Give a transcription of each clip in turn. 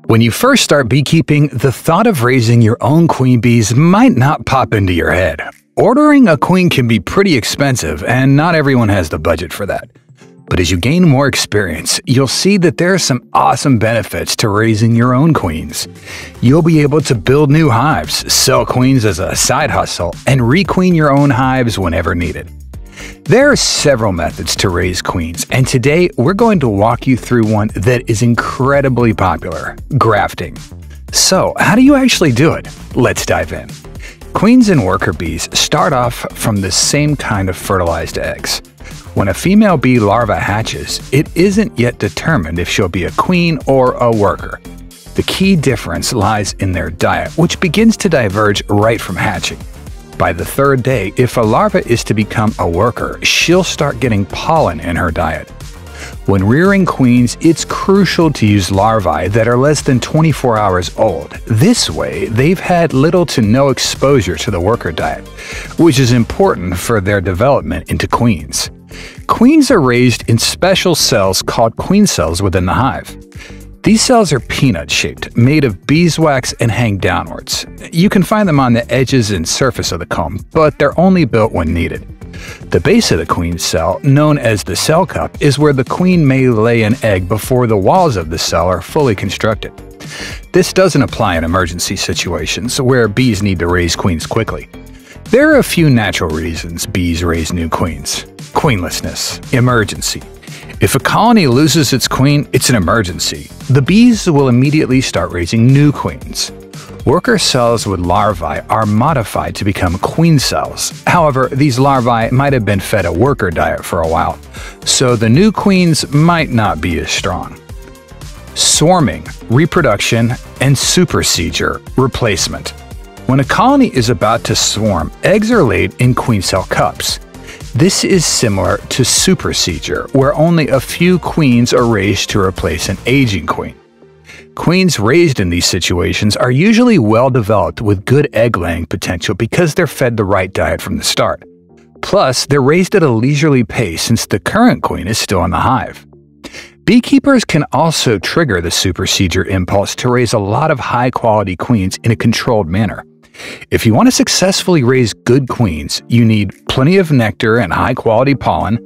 When you first start beekeeping, the thought of raising your own queen bees might not pop into your head. Ordering a queen can be pretty expensive, and not everyone has the budget for that. But as you gain more experience, you'll see that there are some awesome benefits to raising your own queens. You'll be able to build new hives, sell queens as a side hustle, and requeen your own hives whenever needed. There are several methods to raise queens, and today we're going to walk you through one that is incredibly popular: grafting. So, how do you actually do it? Let's dive in. Queens and worker bees start off from the same kind of fertilized eggs. When a female bee larva hatches, it isn't yet determined if she'll be a queen or a worker. The key difference lies in their diet, which begins to diverge right from hatching. By the third day, if a larva is to become a worker, she'll start getting pollen in her diet. When rearing queens, it's crucial to use larvae that are less than 24 hours old. This way, they've had little to no exposure to the worker diet, which is important for their development into queens. Queens are raised in special cells called queen cells within the hive. These cells are peanut-shaped, made of beeswax and hang downwards. You can find them on the edges and surface of the comb, but they're only built when needed. The base of the queen cell, known as the cell cup, is where the queen may lay an egg before the walls of the cell are fully constructed. This doesn't apply in emergency situations where bees need to raise queens quickly. There are a few natural reasons bees raise new queens: queenlessness, emergency. If a colony loses its queen, it's an emergency. The bees will immediately start raising new queens. Worker cells with larvae are modified to become queen cells. However, these larvae might have been fed a worker diet for a while, so the new queens might not be as strong. Swarming, reproduction, and supersedure, replacement. When a colony is about to swarm, eggs are laid in queen cell cups. This is similar to supersedure, where only a few queens are raised to replace an aging queen. Queens raised in these situations are usually well developed with good egg-laying potential because they're fed the right diet from the start. Plus, they're raised at a leisurely pace since the current queen is still in the hive. Beekeepers can also trigger the supersedure impulse to raise a lot of high-quality queens in a controlled manner. If you want to successfully raise good queens, you need plenty of nectar and high-quality pollen,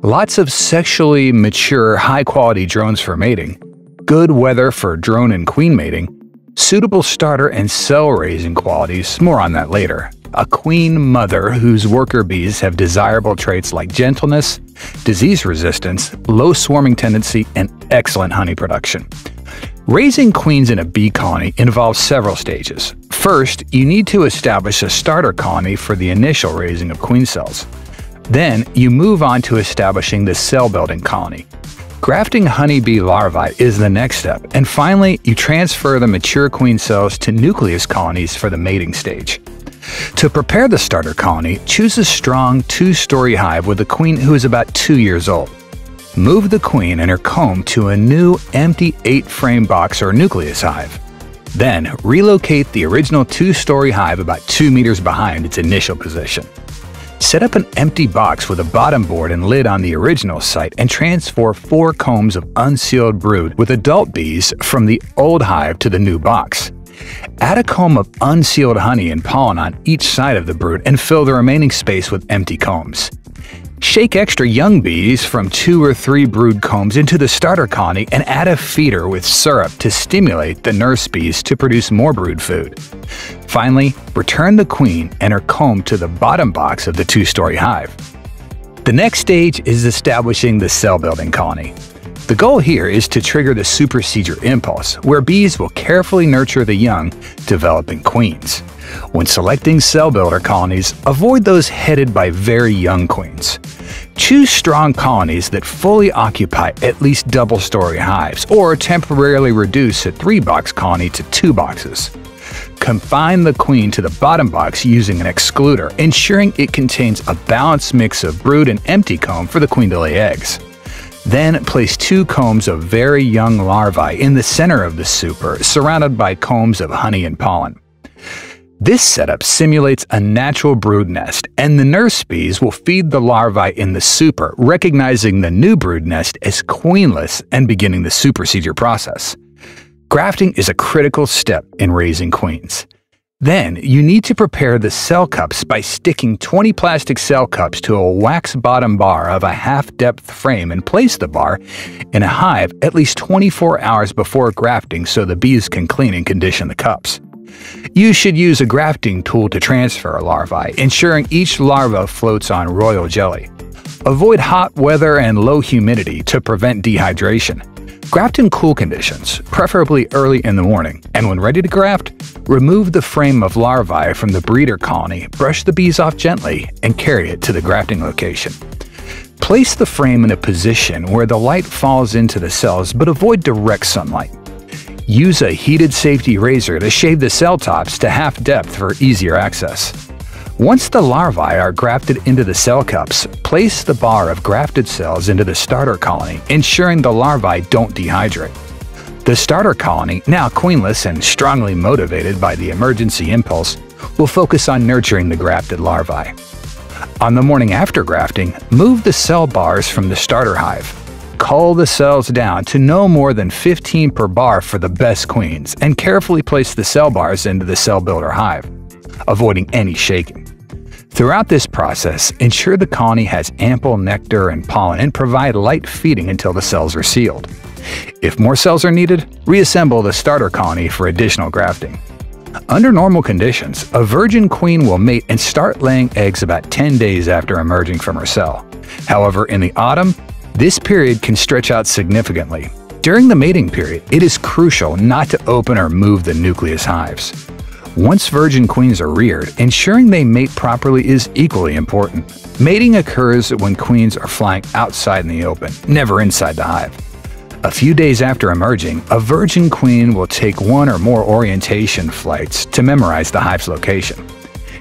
lots of sexually mature high-quality drones for mating, good weather for drone and queen mating, suitable starter and cell-raising qualities, more on that later, a queen mother whose worker bees have desirable traits like gentleness, disease resistance, low swarming tendency, and excellent honey production. Raising queens in a bee colony involves several stages. First, you need to establish a starter colony for the initial raising of queen cells. Then, you move on to establishing the cell-building colony. Grafting honeybee larvae is the next step, and finally, you transfer the mature queen cells to nucleus colonies for the mating stage. To prepare the starter colony, choose a strong 2-story hive with a queen who is about 2 years old. Move the queen and her comb to a new, empty 8-frame box or nucleus hive. Then, relocate the original 2-story hive about 2 meters behind its initial position. Set up an empty box with a bottom board and lid on the original site and transfer 4 combs of unsealed brood with adult bees from the old hive to the new box. Add a comb of unsealed honey and pollen on each side of the brood and fill the remaining space with empty combs. Shake extra young bees from 2 or 3 brood combs into the starter colony and add a feeder with syrup to stimulate the nurse bees to produce more brood food. Finally, return the queen and her comb to the bottom box of the 2-story hive. The next stage is establishing the cell-building colony. The goal here is to trigger the supersedure impulse, where bees will carefully nurture the young, developing queens. When selecting cell builder colonies, avoid those headed by very young queens. Choose strong colonies that fully occupy at least double-story hives, or temporarily reduce a 3-box colony to 2 boxes. Confine the queen to the bottom box using an excluder, ensuring it contains a balanced mix of brood and empty comb for the queen to lay eggs. Then place 2 combs of very young larvae in the center of the super, surrounded by combs of honey and pollen. This setup simulates a natural brood nest, and the nurse bees will feed the larvae in the super, recognizing the new brood nest as queenless and beginning the supersedure process. Grafting is a critical step in raising queens. Then, you need to prepare the cell cups by sticking 20 plastic cell cups to a wax bottom bar of a half-depth frame and place the bar in a hive at least 24 hours before grafting so the bees can clean and condition the cups. You should use a grafting tool to transfer larvae, ensuring each larva floats on royal jelly. Avoid hot weather and low humidity to prevent dehydration. Graft in cool conditions, preferably early in the morning, and when ready to graft, remove the frame of larvae from the breeder colony, brush the bees off gently, and carry it to the grafting location. Place the frame in a position where the light falls into the cells, but avoid direct sunlight. Use a heated safety razor to shave the cell tops to half depth for easier access. Once the larvae are grafted into the cell cups, place the bar of grafted cells into the starter colony, ensuring the larvae don't dehydrate. The starter colony, now queenless and strongly motivated by the emergency impulse, will focus on nurturing the grafted larvae. On the morning after grafting, move the cell bars from the starter hive. Cull the cells down to no more than 15 per bar for the best queens, and carefully place the cell bars into the cell builder hive, avoiding any shaking. Throughout this process, ensure the colony has ample nectar and pollen and provide light feeding until the cells are sealed. If more cells are needed, reassemble the starter colony for additional grafting. Under normal conditions, a virgin queen will mate and start laying eggs about 10 days after emerging from her cell. However, in the autumn, this period can stretch out significantly. During the mating period, it is crucial not to open or move the nucleus hives. Once virgin queens are reared, ensuring they mate properly is equally important. Mating occurs when queens are flying outside in the open, never inside the hive. A few days after emerging, a virgin queen will take one or more orientation flights to memorize the hive's location.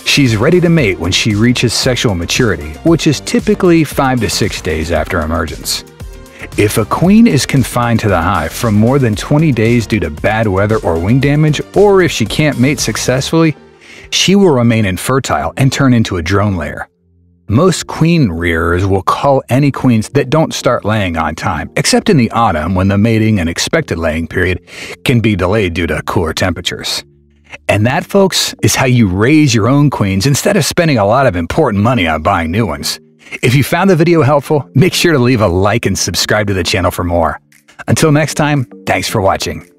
She's ready to mate when she reaches sexual maturity, which is typically 5 to 6 days after emergence. If a queen is confined to the hive for more than 20 days due to bad weather or wing damage, or if she can't mate successfully, she will remain infertile and turn into a drone layer. Most queen rearers will cull any queens that don't start laying on time, except in the autumn when the mating and expected laying period can be delayed due to cooler temperatures. And that, folks, is how you raise your own queens instead of spending a lot of important money on buying new ones. If you found the video helpful, make sure to leave a like and subscribe to the channel for more. Until next time, thanks for watching.